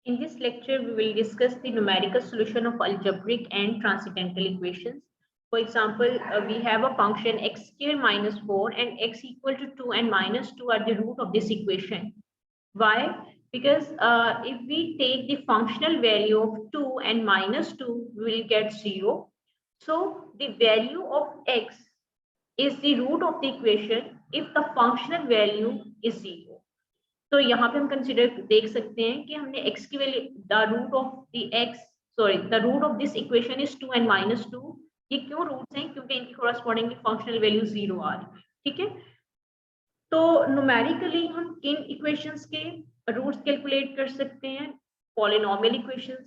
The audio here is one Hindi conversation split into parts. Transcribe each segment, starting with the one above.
In this lecture, we will discuss the numerical solution of algebraic and transcendental equations. For example, we have a function x square minus 4 and x equal to 2 and minus 2 are the root of this equation. Why? Because if we take the functional value of 2 and minus 2, we will get 0. So the value of x is the root of the equation if the functional value is 0. तो यहाँ पे हम कंसिडर देख सकते हैं कि हमने x की value the root of this equation is 2 and minus 2. ये क्यों रूट्स हैं? क्योंकि इनकी कोरस्पॉन्डिंगली फंक्शनल वैल्यू 0 आ रही है. ठीक है, तो न्यूमेरिकली हम किन इक्वेशंस के रूट्स कैलकुलेट कर सकते हैं? Polynomial equations,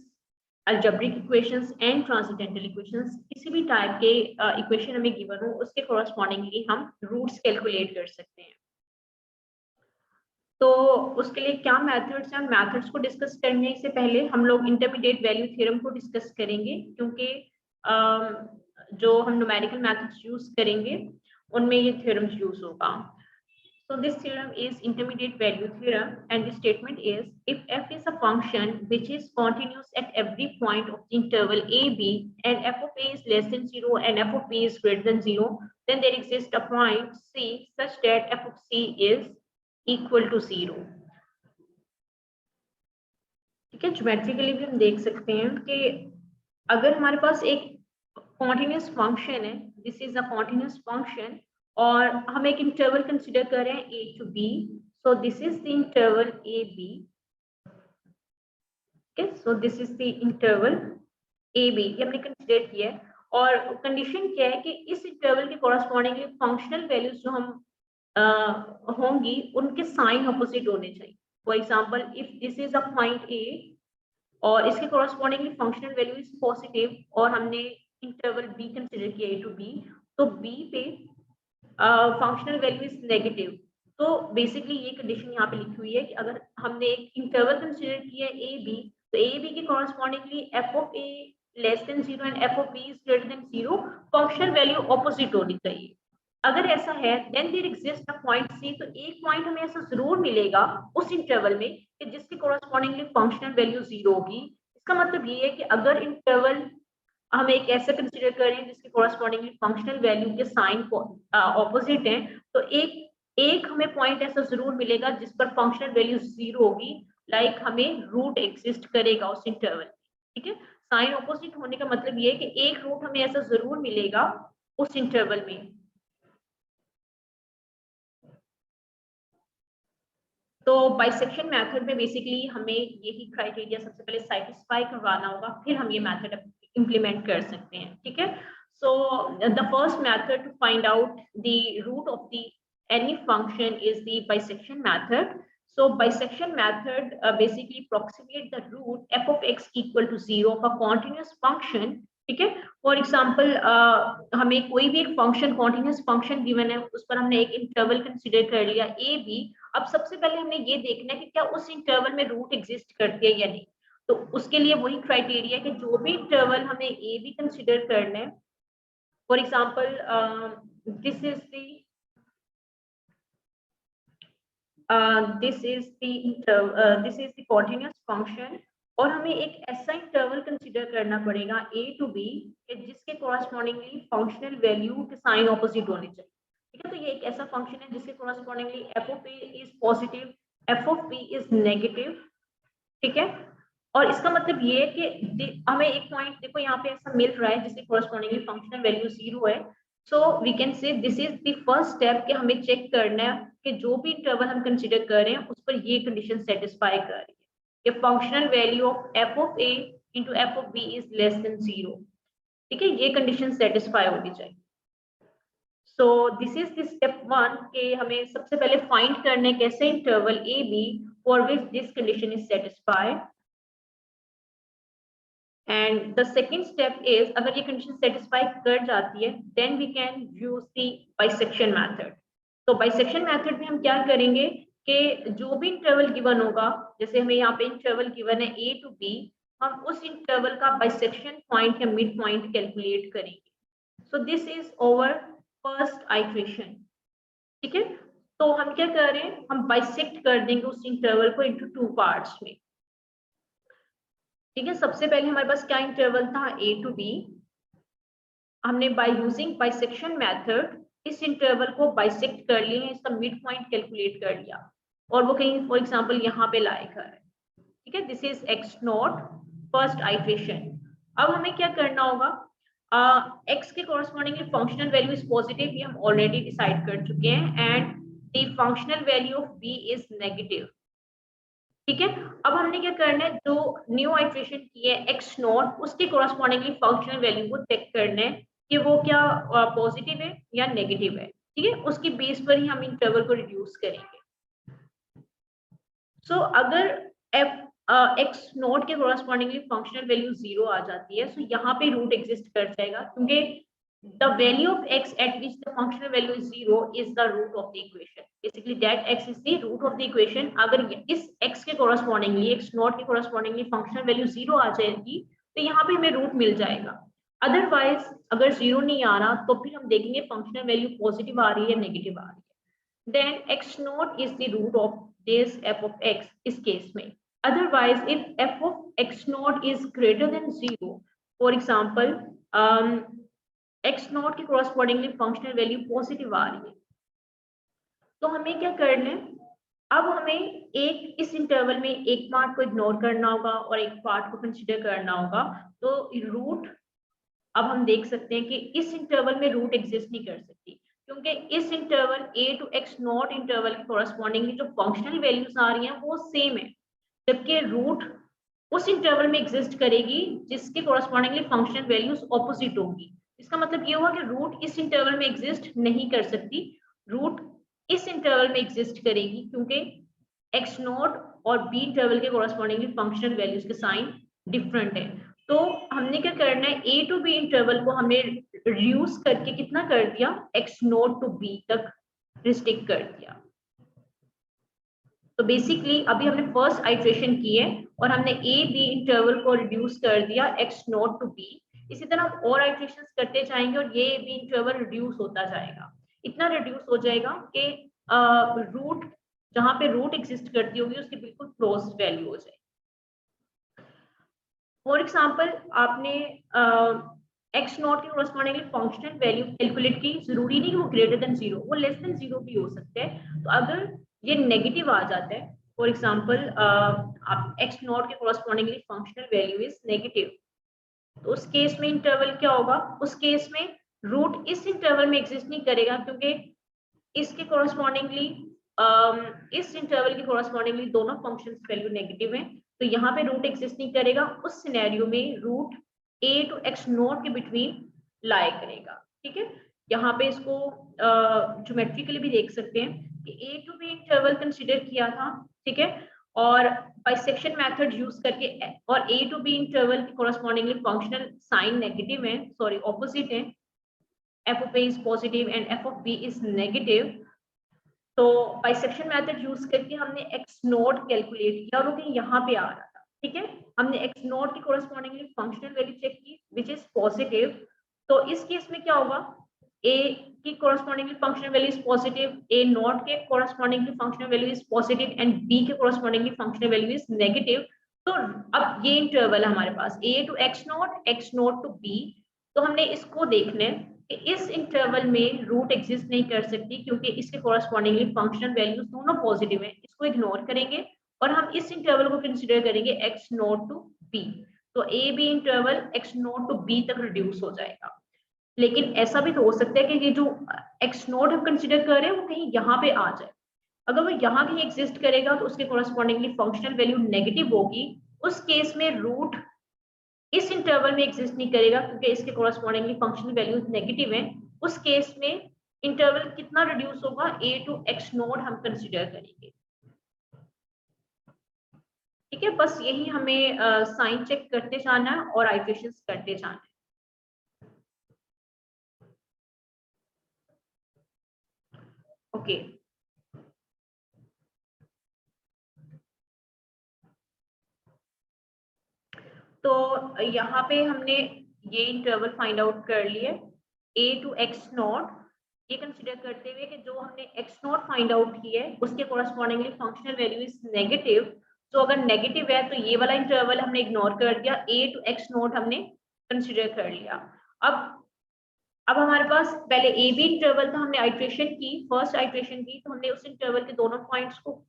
algebraic equations and transcendental equations. किसी भी टाइप के इक्वेशन हमें गिवन हो उसके कोरस्पॉन्डिंगली हम रूट्स कैलकुलेट कर सकते हैं. तो उसके लिए क्या मेथड्स हैं? मेथड्स को डिस्कस करने से पहले हम लोग इंटरमीडिएट वैल्यू थ्योरम को डिस्कस करेंगे, क्योंकि जो हम न्यूमेरिकल मेथड्स यूज करेंगे उनमें ये थ्योरम्स यूज होगा. So this theorem is intermediate value theorem, and the statement is if f is a function which is continuous at every point of the interval a b and f of a is less than 0 and f of b is greater than 0, then there exists a point c such that f of c is equal to 0. ठीक है, ज्योमेट्रिकली भी हम देख सकते हैं कि अगर हमारे पास एक कॉन्टिन्यूस फंक्शन है, this is a continuous function, और हम एक इंटरवल कंसीडर कर रहे हैं a to b, so this is the interval a b. okay, so this is the interval a b, ये हमने कंसीडर किया है. और कंडीशन क्या है कि इस इंटरवल के कोरस्पॉन्डिंगली फंक्शनल वैल्यूज जो हम होंगी उनके साइन ऑपोजिट होने चाहिए. For example, if this is a point a और इसके correspondingly functional value is positive और हमने इंटरवल b कंसीडर किया a to b, तो b पे फंक्शनल वैल्यू इज नेगेटिव. तो बेसिकली ये कंडीशन यहाँ पे लिखी हुई है कि अगर हमने एक इंटरवल कंसीडर किया है ए बी, तो ए बी के correspondingly F of A less than 0 and F of B is greater than 0, functional value opposite होनी चाहिए. अगर ऐसा है then there exist a point C, तो एक पॉइंट हमें ऐसा जरूर मिलेगा उस इंटरवल में कि जिसके कॉरस्पॉन्डिंगली फंक्शनल वैल्यू 0 होगी. इसका मतलब ये है कि अगर इंटरवल हम एक ऐसा कंसीडर करें जिसके कॉरस्पॉन्डिंगली फंक्शनल वैल्यू के साइन ऑपोजिट हैं, तो एक हमें पॉइंट ऐसा जरूर मिलेगा जिस पर फंक्शनल वैल्यू 0 होगी, लाइक हमें रूट एग्जिस्ट करेगा उस इंटरवल. ठीक है, साइन ऑपोजिट होने का मतलब ये है कि एक रूट हमें ऐसा जरूर मिलेगा उस इंटरवल में. तो बाइसेक्शन मेथड में बेसिकली हमें यही क्राइटेरिया सबसे पहले सैटिस्फाई करवाना होगा, फिर हम ये मेथड इम्प्लीमेंट कर सकते हैं. ठीक है, so the first method to find out the root of the any function is the bisection method. So bisection method basically approximate the root f of x equal to 0 of a continuous function. ठीक है, फॉर एग्जाम्पल हमें कोई भी एक फंक्शन कॉन्टिन्यूस फंक्शन गिवन है, उस पर हमने एक इंटरवल कंसीडर कर लिया ए बी. अब सबसे पहले हमने ये देखना है कि क्या उस इंटरवल में रूट एग्जिस्ट करती है या नहीं. तो उसके लिए वही क्राइटेरिया कि जो भी इंटरवल हमें ए बी कंसीडर करना है, for example this is the this is the continuous function, और हमें एक ऐसा इंटरवल कंसीडर करना पड़ेगा a to b जिसके कॉरस्पॉन्डिंगली फंक्शनल वैल्यू के साइन ऑपोजिट होने चाहिए. ठीक है, तो ये एक ऐसा फंक्शन है जिसके correspondingly f of a is positive, f of b is negative. ठीक है, और इसका मतलब ये है कि हमें एक पॉइंट देखो यहाँ पे ऐसा मिल रहा है जिसके कॉरस्पॉन्डिंगली फंक्शनल वैल्यू 0 है. So we can say this is the first step कि हमें चेक करना है कि जो भी इंटरवल हम कंसीडर कर रहे हैं उस पर ये कंडीशन सेटिस्फाई कर रही है कि functional value of f of a into f of b is less than 0. ठीक है, ये कंडीशन सेटिस्फाई होनी चाहिए. So this is the step 1 कि हमें सबसे पहले फाइंड करने कैसे interval a b for which this condition is satisfied. And the second step is अगर ये condition satisfy कर जाती है then we can use the bisection method. तो bisection method में हम क्या करेंगे कि जो भी इंटरवल गिवन होगा, जैसे हमें यहाँ पे इंटरवल गिवन है a to b, हम उस इंटरवल का बाइसेक्शन पॉइंट या मिड पॉइंट कैलकुलेट करेंगे. So this is over first equation. ठीक है, तो हम क्या कर रहे हैं, हम बाइसेक्ट कर देंगे उस इंटरवल को इनटू 2 पार्ट्स में. ठीक है, सबसे पहले हमारे पास क्या इंटरवल था, A to B। हमने बाय यूजिंग बाइसेक्शन मेथड इस इंटरवल को बाइसेक्ट कर लिए हैं, इसका मिड पॉइंट कैलकुलेट कर लिया और वो कहीं फॉर एग्जांपल यहाँ पे लाएगा है। ठीक है, this is x not first iteration. अब हमें क्या करना होगा, x के correspondingly functional value is positive, ये हम ऑलरेडी डिसाइड कर चुके हैं, and the functional value of b is negative. ठीक है, अब हमने क्या करना है, जो न्यू आइट्रेशन की है x नॉट, उसके कॉरस्पॉन्डिंगली फंक्शनल वैल्यू को चेक करना है कि वो क्या पॉजिटिव है या नेगेटिव है। ठीक है, उसकी बेस पर ही हम इंटरवल को रिड्यूस करेंगे। सो अगर एक्स नोट के कोरस्पॉन्डिंगली फंक्शनल वैल्यू 0 आ जाती है, सो यहाँ पे रूट एग्जिस्ट कर जाएगा, क्योंकि the value of x at which the functional value is 0 is the root of the equation. Basically that x is the root of the equation. अगर इस x के कोरस्पॉन्डिंगली x नोट के कोरस्पॉन्डिंगली फंक्शनल वैल्यू 0 आ जाएगी तो यहाँ पे हमें रूट मिल जाएगा। अदरवाइज अगर 0 नहीं आ रहा तो फिर हम देखेंगे फंक्शनल वैल्यू पॉजिटिव आ रही है या नेगेटिव आ रही है। then x naught is the root of this f of x इस केस में। otherwise if f of x naught is greater than 0, for example x naught के correspondingly functional value पॉजिटिव आ रही है, तो हमें क्या करना है, अब हमें एक इस इंटरवल में एक पार्ट को इग्नोर करना होगा और एक पार्ट को कंसिडर करना होगा। तो रूट अब हम देख सकते हैं कि इस इंटरवल में रूट एग्जिस्ट नहीं कर सकती, क्योंकि इस interval a to x naught interval के कोरस्पॉन्डिंगली जो फंक्शनल वैल्यूज आ रही हैं वो सेम है, जबकि रूट उस इंटरवल में एग्जिस्ट करेगी जिसके कोरस्पॉन्डिंगली फंक्शनल वैल्यूज ऑपोजिट होगी। इसका मतलब ये हुआ कि रूट इस इंटरवल में एग्जिस्ट नहीं कर सकती, रूट इस इंटरवल में एग्जिस्ट करेगी, क्योंकि x नॉट और b इंटरवल के कोरस्पॉन्डिंगली फंक्शनल वैल्यूज के साइन डिफरेंट है। तो हमने क्या करना है, a टू b इंटरवल को हमने रिड्यूस करके कितना कर दिया, x नोट टू b तक रिस्ट्रिक्ट कर दिया। तो बेसिकली अभी हमने फर्स्ट आइट्रेशन की है और हमने a b इंटरवल को रिड्यूस कर दिया x नोट टू b। इसी तरह हम और आइट्रेशन करते जाएंगे और ये b इंटरवल रिड्यूस होता जाएगा, इतना रिड्यूस हो जाएगा कि रूट जहां पे रूट एग्जिस्ट करती होगी उसकी बिल्कुल क्लोज वैल्यू हो जाएगी। फॉर एग्जाम्पल आपने एक्स नॉट के कोरस्पॉन्डिंगली फंक्शनल वैल्यू कैलकुलेट की, जरूरी नहीं कि वो ग्रेटर देन 0, वो लेस देन 0 भी हो सकते हैं। तो अगर ये नेगेटिव आ जाता है, फॉर एग्जाम्पल आप एक्स नॉट के correspondingly functional value is negative, तो उस केस में इंटरवल क्या होगा, उस केस में रूट इस इंटरवल में एग्जिस्ट नहीं करेगा, क्योंकि इसके कोरस्पॉन्डिंगली इस इंटरवल के कोरस्पॉन्डिंगली दोनों फंक्शंस वैल्यू नेगेटिव है, तो यहाँ पे रूट एग्जिस्ट नहीं करेगा। उस सिनेरियो में root a to x naught के बिटवीन लाई करेगा। ठीक है, यहाँ पे इसको ज्योमेट्रिकली भी देख सकते हैं कि a to b interval consider किया था, ठीक है, और बाइसेक्शन मेथड यूज करके और a टू b इंटरवल के कोरस्पॉन्डिंगली फंक्शनल साइन नेगेटिव है, सॉरी ऑपोजिट है, f of a is positive and f of b is negative। तो बाइसेक्शन मेथड यूज करके हमने x नोट कैलकुलेट किया और वो कहीं यहाँ पे आ रहा था। ठीक है, हमने x नोट की कोरस्पॉन्डिंगली फंक्शनल वैल्यू चेक की विच इज पॉजिटिव। तो इस केस में क्या होगा, a की correspondingly functional value is positive, a nought के correspondingly functional value is positive and b के correspondingly functional value is negative. तो अब ये इंटरवल है हमारे पास a to x note to b। तो हमने इसको देखना है कि इस इंटरवल में रूट एग्जिस्ट नहीं कर सकती, क्योंकि इसके कोरस्पॉन्डिंगली फंक्शनल वैल्यूज दोनों पॉजिटिव हैं, इसको इग्नोर करेंगे और हम इस इंटरवल को कंसीडर करेंगे x नोट टू b। तो a b interval x note to b तक रिड्यूस हो जाएगा। लेकिन ऐसा भी तो हो सकता है कि ये जो x नोट हम कंसीडर कर रहे हैं वो कहीं यहाँ पे आ जाए। अगर वो यहाँ कहीं एग्जिस्ट करेगा तो उसके कोरस्पॉन्डिंगली फंक्शनल वैल्यू नेगेटिव होगी, उस केस में रूट इस इंटरवल में एग्जिस्ट नहीं करेगा, क्योंकि इसके कोरस्पॉन्डिंगली फंक्शनल वैल्यूज नेगेटिव हैं। उस केस में इंटरवल कितना रिड्यूस होगा, a टू x नोट हम कंसीडर करेंगे। ठीक है, बस यही हमें साइन चेक करते जाना है और आइट्रेशंस करते जाना है। ओके, तो यहाँ पे हमने ये इंटरवल फाइंड आउट कर लिए a टू x नॉट, ये कंसीडर करते हुए कि जो हमने x नॉट फाइंड आउट की है उसके correspondingly functional value is negative. तो अगर नेगेटिव है तो ये वाला इंटरवल हमने इग्नोर कर दिया, a to x नॉट हमने कंसिडर कर लिया। अब हमारे पास पहले ए बी इंटरवल था, हमने आइट्रेशन की, फर्स्ट आइट्रेशन की, तो हमने उस इंटरवल के दोनों पॉइंट्स को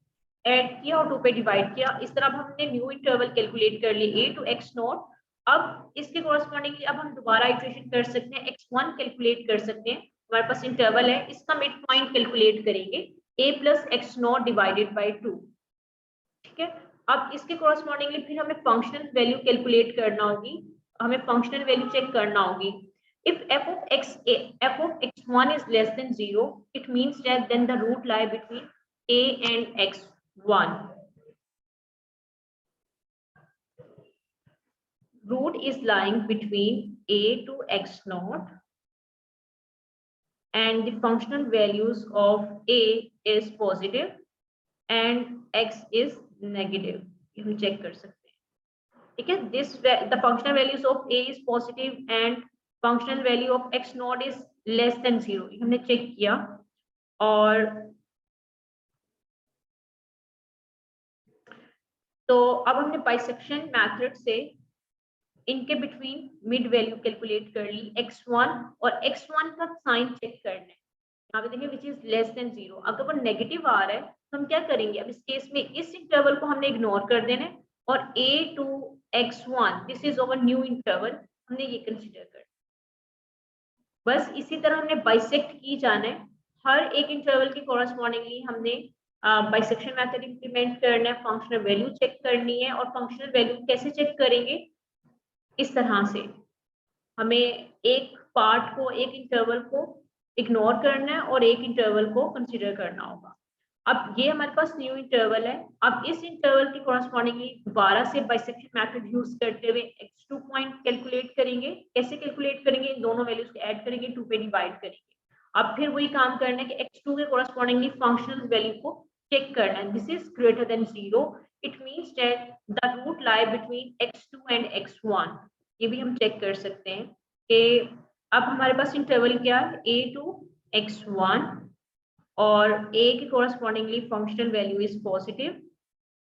ऐड किया और 2 पे डिवाइड किया। इस तरह हमने न्यू इंटरवल कैलकुलेट कर लिए a to x नॉट। अब इसके कॉरस्पॉन्डिंगली अब हम दोबारा आइट्रेशन कर सकते हैं, x1 कैलकुलेट कर सकते हैं। हमारे पास इंटरवल है, इसका मिड पॉइंट कैलकुलेट करेंगे a plus x not divided by 2। ठीक है, अब इसके कॉरस्पॉन्डिंगली फिर हमें फंक्शनल वैल्यू कैलकुलेट करना होगी, हमें फंक्शनल वैल्यू चेक करना होगी। If f of x1 is less than 0, it means that then the root lie between a and x1. Root is lying between a to x naught, and the functional values of a is positive and x is negative. हम check कर सकते हैं। ठीक है, this the functional values of a is positive and functional value of x naught is less than 0, हमने चेक किया। और तो अब हमने बाइसेक्शन मेथड से इनके बिटवीन मिड वैल्यू कैलकुलेट कर ली x1, और x1 का साइन चेक करना है। यहाँ पे देखिए विच इज लेस देन 0, अगर वो नेगेटिव आ रहा है तो हम क्या करेंगे, अब इस केस में इस इंटरवल को हमने इग्नोर कर देना है और a to x1 this is over new interval, हमने ये कंसीडर कर। बस इसी तरह हमने बाइसेक्ट की जाना है, हर एक इंटरवल के कॉरस्पॉन्डिंगली हमने बाइसेक्शन मेथड इंप्लीमेंट करना है, फंक्शनल वैल्यू चेक करनी है। और फंक्शनल वैल्यू कैसे चेक करेंगे, इस तरह से हमें एक पार्ट को, एक इंटरवल को इग्नोर करना है और एक इंटरवल को कंसीडर करना होगा। अब ये हमारे पास न्यू इंटरवल है, अब इस इंटरवल के कॉरस्पॉन्डिंगली दोबारा से बाइसेक्शन मेथड यूज करते हुए x2 पॉइंट कैलकुलेट करेंगे। कैसे कैलकुलेट करेंगे, इन दोनों वैल्यूज को ऐड करेंगे, 2 पे डिवाइड करेंगे। अब फिर वही काम करना है कि x2 के कॉरस्पॉन्डिंगली फंक्शनल वैल्यू को चेक करना है, this is greater than 0, it means that the root lie between x2 and x1। ये भी हम चेक कर सकते हैं कि अब हमारे पास इंटरवल क्या है, a to x1, और a के correspondingly functional value is positive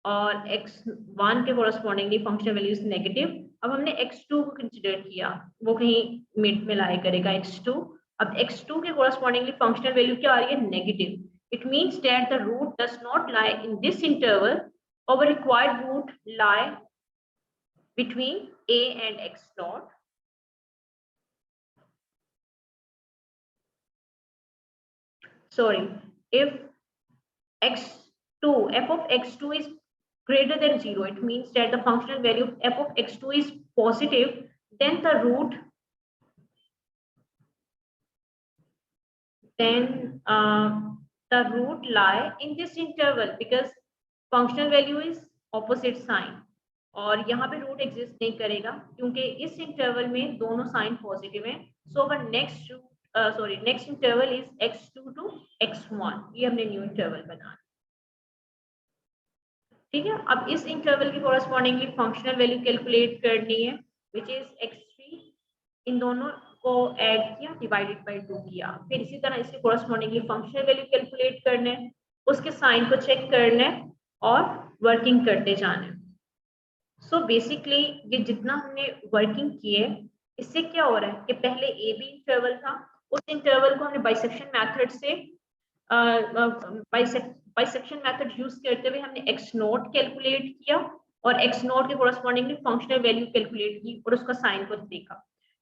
और x1 के correspondingly functional value is negative. अब हमने x2 को कंसीडर किया, वो कहीं मिड में लाई करेगा x2। अब x2 के कॉरस्पॉन्डिंगली फंक्शनल वैल्यू क्या आ रही है, negative, it means that the root does not lie in this interval, और required root lie between a and x naught। Sorry, if f of x2 is greater than 0, it means that the functional value of f of x2 is positive, then the root lie in this interval, because functional value is opposite sign, और यहाँ पे रूट एग्जिस्ट नहीं करेगा क्योंकि इस इंटरवल में दोनों साइन पॉजिटिव हैं। So our next interval is x2 to x1, ये हमने न्यू इंटरवल बनाया। ठीक है, अब इस इंटरवल के कॉरस्पॉन्डिंगली फंक्शनल वैल्यू कैलकुलेट करनी है, विच इज x3, इन दोनों को ऐड किया, डिवाइडेड बाय 2 किया। फिर इसी तरह इसके कॉरस्पॉन्डिंगली फंक्शनल वैल्यू कैलकुलेट करना है, उसके साइन को चेक करना है और वर्किंग करते जाना है। सो बेसिकली ये जितना हमने वर्किंग की है, इससे क्या हो रहा है कि पहले ए बी इंटरवल था, उस इंटरवल को हमने बाइसेक्शन मेथड से बाइसेक्शन मेथड यूज करते हुए हमने x नोट कैलकुलेट किया और x नोट के कॉरस्पॉन्डिंगली फंक्शनल वैल्यू कैलकुलेट की और उसका साइन को देखा।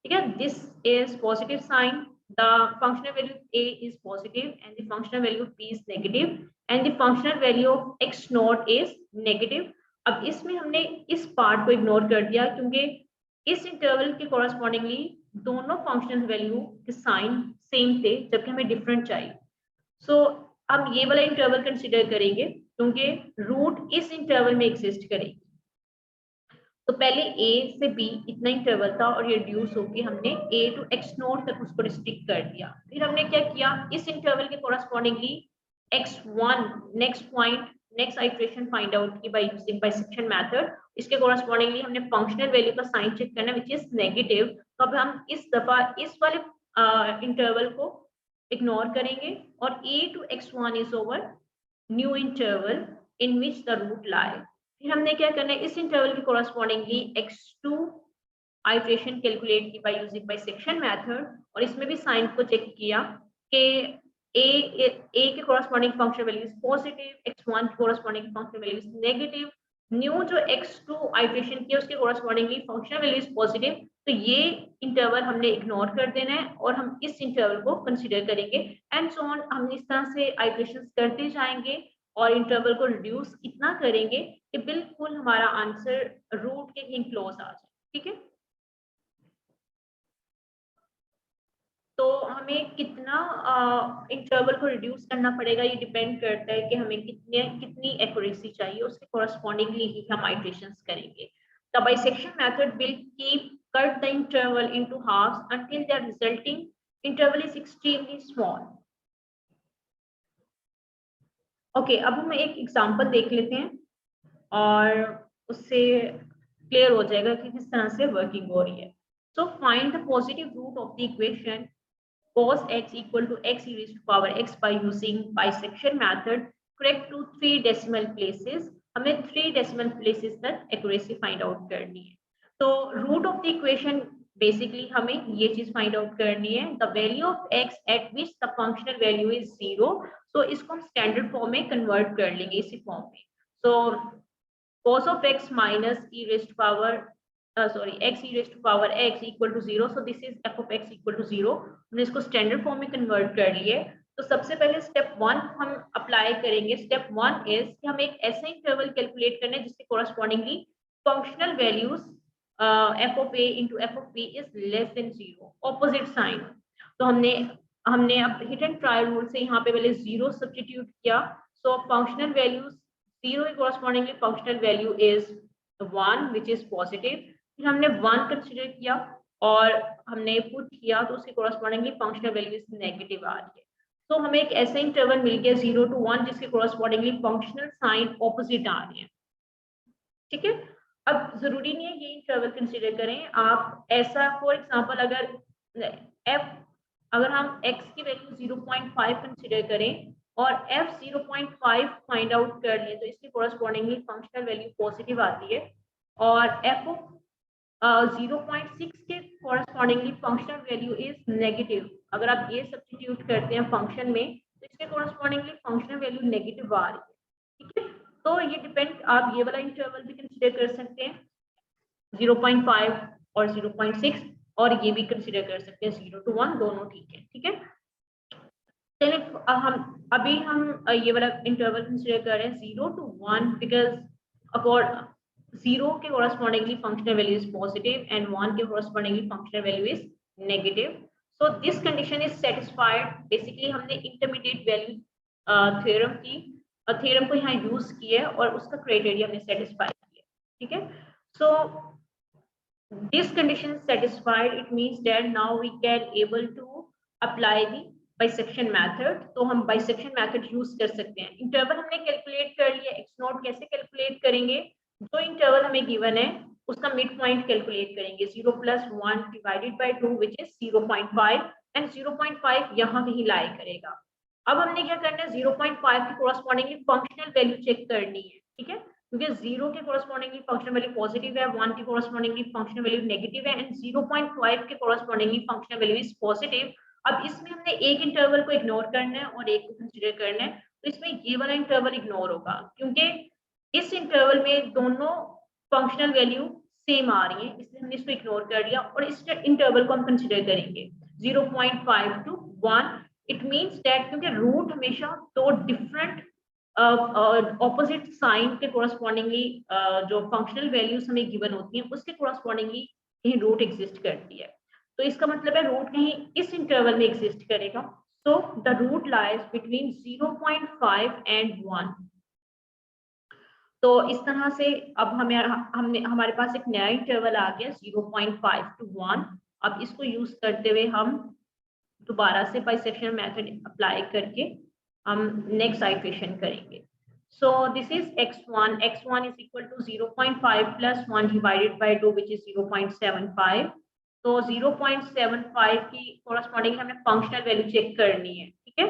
ठीक है, this is positive sign, the functional value a is positive and the functional value of b is negative and the functional value of x naught is negative। अब इसमें हमने इस पार्ट को इग्नोर कर दिया क्योंकि इस इंटरवल के कॉरस्पॉन्डिंगली दोनों फंक्शनल वैल्यू के साइन सेम थे, जबकि हमें डिफरेंट चाहिए। सो अब ये वाला इंटरवल कंसीडर करेंगे क्योंकि रूट इस इंटरवल में एग्जिस्ट करेगी। तो पहले a से b इतना इंटरवल था और ये रिड्यूस होके हमने a to x नोट तक उसको रिस्ट्रिक्ट कर दिया। फिर हमने क्या किया, इस इंटरवल के correspondingly x1 next point, next iteration find out की बाय यूजिंग बाइसेक्शन मेथड। इसके कॉरस्पॉन्डिंगली हमने फंक्शनल वैल्यू का साइन चेक करना विच इज नेगेटिव। तो अब हम इस दफा इस वाले इंटरवल को इग्नोर करेंगे और a to x1 is over new interval in which the root lie। फिर हमने क्या करना है, इस इंटरवल के कोरस्पॉन्डिंगली x2 आइट्रेशन कैलकुलेट की बाय यूजिंग बाइसेक्शन मेथड, और इसमें भी साइन को चेक किया कि a के corresponding function value is positive, x1 के corresponding function value is negative, new जो x2 आइट्रेशन किया उसके correspondingly function value is positive. तो ये इंटरवल हमने इग्नोर कर देना है और हम इस इंटरवल को कंसीडर करेंगे एंड सो ऑन। हम इस तरह से आइट्रेशंस करते जाएंगे और इंटरवल को रिड्यूस इतना करेंगे कि बिल्कुल हमारा आंसर रूट के कहीं क्लोज आ जाए। ठीक है, तो हमें कितना इंटरवल को रिड्यूस करना पड़ेगा, ये डिपेंड करता है कि हमें कितनी एक्यूरेसी चाहिए, उसके कोरस्पॉन्डिंगली ही हम आइट्रेशंस करेंगे। The bisection method will keep cut the interval into halves until the resulting interval is extremely small. Okay, अब हम एक एग्जांपल देख लेते हैं और उससे क्लियर हो जाएगा कि किस तरह से वर्किंग हो रही है। So find the positive root of the equation cos x equal to x e raised to power x by using bisection method correct to 3 decimal places. हमें 3 decimal places तक accuracy find out करनी है। तो root of the equation basically हमें ये चीज find out करनी है, the value of x at which the functional value is 0. so इसको हम standard form में convert कर लेंगे इसी form में। so cos of x minus e raised to power x e raised to power x equal to 0. so this is f of x equal to 0. हमने इसको स्टैंडर्ड फॉर्म में कन्वर्ट कर लिए। तो सबसे पहले स्टेप 1 हम अप्लाई करेंगे। स्टेप 1 इज कि हम एक ऐसा इंटरवल कैलकुलेट करना है जिसके correspondingly functional values f of a into f of b is less than 0, opposite sign. तो हमने अब हिट एंड ट्राई रूल से यहाँ पे पहले 0 सब्स्टिट्यूट किया। सो फंक्शनल वैल्यूज 0 के correspondingly functional value is 1 which is positive. फिर हमने 1 कंसीडर किया और हमने पुट किया तो उसके correspondingly functional value is negative आ रही है। तो हमें एक ऐसा इंटरवल मिल गया 0 to 1 जिसके कोरस्पॉन्डिंगली फंक्शनल साइन ऑपोजिट आ रही है। ठीक है, अब जरूरी नहीं है ये इंटरवल कंसीडर करें आप। ऐसा फॉर एग्जांपल अगर हम x की वैल्यू 0.5 कंसीडर करें और f 0.5 फाइंड आउट कर लें तो इसके कोरस्पॉन्डिंगली फंक्शनल वैल्यू पॉजिटिव आती है और f ऑफ 0.6 के correspondingly functional value is negative. अगर आप ये सब्स्टिट्यूट करते हैं फंक्शन में तो इसके कोरस्पॉन्डिंगली फंक्शनल वैल्यू नेगेटिव आ रही है। ठीक है, तो ये डिपेंड, आप ये वाला इंटरवल भी कंसीडर कर सकते हैं 0.5 और 0.6 और ये भी कंसीडर कर सकते हैं 0 to 1, दोनों ठीक है। ठीक है, चलिए हम ये वाला इंटरवल कंसीडर कर रहे हैं 0 to 1 बिकॉज 0 के correspondingly functional value is positive and 1 के correspondingly functional value is negative. So this condition is satisfied. Basically हमने इंटरमीडिएट वैल्यू थ्योरम को यहाँ यूज किया और उसका क्राइटेरिया हमने सेटिस्फाई किया। ठीक है, so this condition satisfied, it means that now we can able to apply the bisection method. तो हम बाइसेक्शन मेथड यूज कर सकते हैं। इंटरवल हमने कैलकुलेट कर लिया, एक्स नॉट कैसे कैलकुलेट करेंगे, जो इंटरवल हमें गिवन है उसका मिड पॉइंट कैलकुलेट करेंगे 0 + 1 divided by 2 which is 0.5 and 0.5 यहाँ कहीं लाई करेगा। अब हमने क्या करना है 0.5 के कोरस्पॉन्डिंगली फंक्शनल वैल्यू चेक करनी है। ठीक है, क्योंकि 0 के कोरस्पॉन्डिंगली फंक्शनल वैल्यू पॉजिटिव है, 1 के कोरस्पॉन्डिंगली फंक्शनल वैल्यू नेगेटिव है एंड 0.5 के correspondingly functional value is positive. अब इसमें हमने एक इंटरवल को इग्नोर करना है और एक को कंसीडर करना है। तो इसमें ये वाला इंटरवल इग्नोर होगा क्योंकि इस इंटरवल में दोनों फंक्शनल वैल्यू सेम आ रही है, इसलिए हमने इसको इग्नोर कर दिया और इस इंटरवल को हम कंसीडर करेंगे 0.5 to 1। इट मींस दैट क्योंकि रूट हमेशा दो डिफरेंट ऑपोजिट साइन के कोरस्पॉन्डिंगली जो फंक्शनल वैल्यूज हमें गिवन होती हैं उसके कोरस्पॉन्डिंगली कहीं रूट एग्जिस्ट करती है। तो इसका मतलब है रूट कहीं इस इंटरवल में एग्जिस्ट करेगा। So the root lies between 0.5 and 1। तो इस तरह से अब हमारे पास एक नया इंटरवल आ गया 0.5 to 1। अब इसको यूज करते हुए हम दोबारा से बाइसेक्शन मेथड अप्लाई करके हम नेक्स्ट आइट्रेशन करेंगे। So this is x1 is equal to 0.5 + 1 divided by 2 which is 0.75। तो 0.75 की कोरस्पॉन्डिंग हमने फंक्शनल वैल्यू चेक करनी है। ठीक है,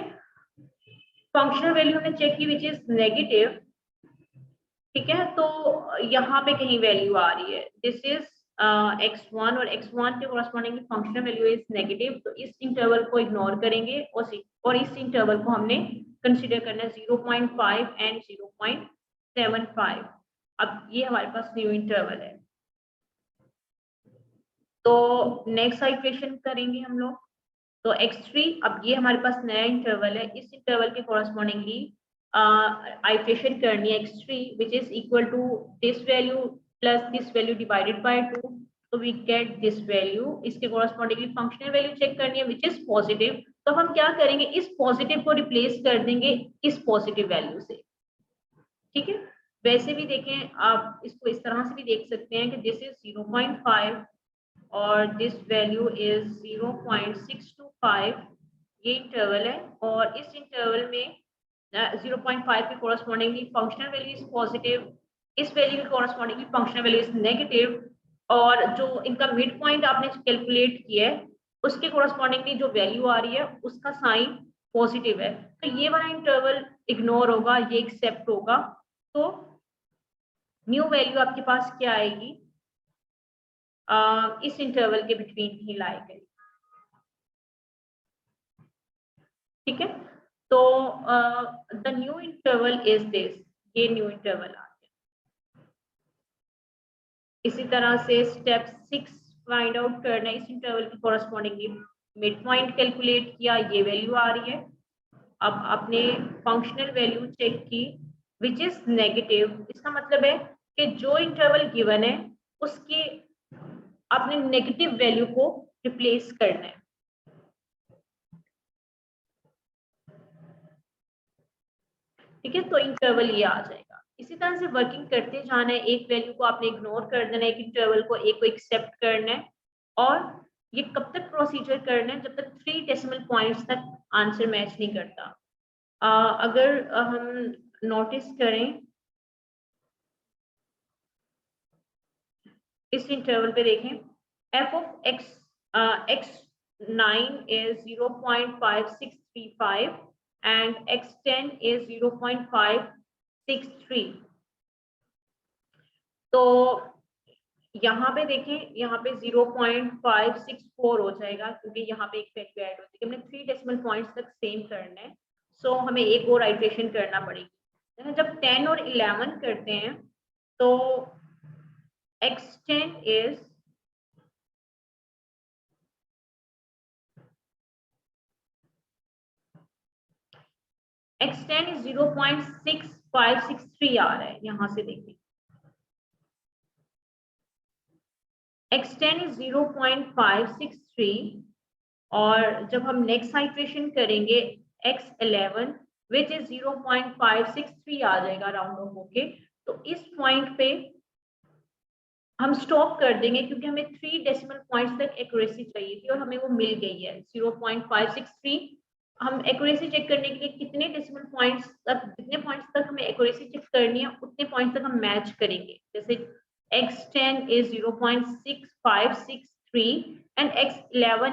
फंक्शनल वैल्यू हमने चेक की विच इज नेगेटिव ठीक है, तो यहाँ पे कहीं वैल्यू आ रही है, दिस इज x1 और x1 के corresponding functional value is negative, तो इस इंटरवल को इग्नोर करेंगे और इस इंटरवल को हमने कंसीडर करना है 0.5 एंड 0.75। अब ये हमारे पास न्यू इंटरवल है, तो नेक्स्ट इक्वेशन करेंगे हम लोग। तो x3, अब ये हमारे पास नया इंटरवल है, इस इंटरवल के कोरस्पॉन्डिंगली आइट्रेशन करनी है x3 which is equal to this value plus this value divided by 2, तो वी गेट दिस वैल्यू। इसके कोरस्पॉन्डिंगली फंक्शनल वैल्यू चेक करनी है विच इज पॉजिटिव, तो हम क्या करेंगे, इस पॉजिटिव को रिप्लेस कर देंगे इस पॉजिटिव वैल्यू से। ठीक है, वैसे भी देखें, आप इसको इस तरह से भी देख सकते हैं कि दिस इज 0.5 और दिस वैल्यू इज 0.625, ये इंटरवल है, और इस इंटरवल में 0.5 के correspondingly functional value is positive, इस वैल्यू के correspondingly functional value is negative, और जो इनका मिड पॉइंट आपने कैलकुलेट किया है उसके कोरस्पॉन्डिंगली जो वैल्यू आ रही है उसका साइन पॉजिटिव है, तो ये वाला इंटरवल इग्नोर होगा, ये एक्सेप्ट होगा, तो न्यू वैल्यू आपके पास क्या आएगी, इस इंटरवल के बिटवीन ही लाई करेगी। ठीक है, तो the new interval is this, ये न्यू इंटरवल आ गया। इसी तरह से स्टेप 6 फाइंड आउट करना है, इस इंटरवल की कोरस्पॉन्डिंगली मिड पॉइंट कैलकुलेट किया, ये वैल्यू आ रही है। अब आपने फंक्शनल वैल्यू चेक की विच इज नेगेटिव, इसका मतलब है कि जो इंटरवल गिवन है उसके आपने नेगेटिव वैल्यू को रिप्लेस करना है। ठीक है, तो इंटरवल ये आ जाएगा। इसी तरह से वर्किंग करते जाना है, एक वैल्यू को आपने इग्नोर कर देना है, एक इंटरवल को एक को एक्सेप्ट करना है, और ये कब तक प्रोसीजर करना है, जब तक 3 डेसिमल पॉइंट्स तक आंसर मैच नहीं करता। अगर हम नोटिस करें इस इंटरवल पे देखें, f of x9 is 0.5635 and x10 is 0.563, तो यहाँ पे देखें, यहाँ पे 0.564 हो जाएगा क्योंकि यहाँ पे एक वैल्यू ऐड होती है, हमने 3 डेसिमल पॉइंट्स तक सेम करना है, सो हमें एक और आइट्रेशन करना पड़ेगी। जब 10 और 11 करते हैं तो x10 is x10 is 0.6563 आ रहा है, यहां से देखिए x10 is 0.563, और जब हम नेक्स्ट आइट्रेशन करेंगे x11 विच इज 0.563 आ जाएगा राउंड ऑफ होके, तो इस पॉइंट पे हम स्टॉप कर देंगे क्योंकि हमें 3 डेसिमल पॉइंट्स तक एक्यूरेसी चाहिए थी और हमें वो मिल गई है 0.563। हम एक्यूरेसी चेक करने के लिए कितने डेसिमल पॉइंट्स तक, जितने पॉइंट्स तक हमें एक्यूरेसी चेक करनी है उतने पॉइंट्स तक हम मैच करेंगे। जैसे x10 is 0.6563 and x11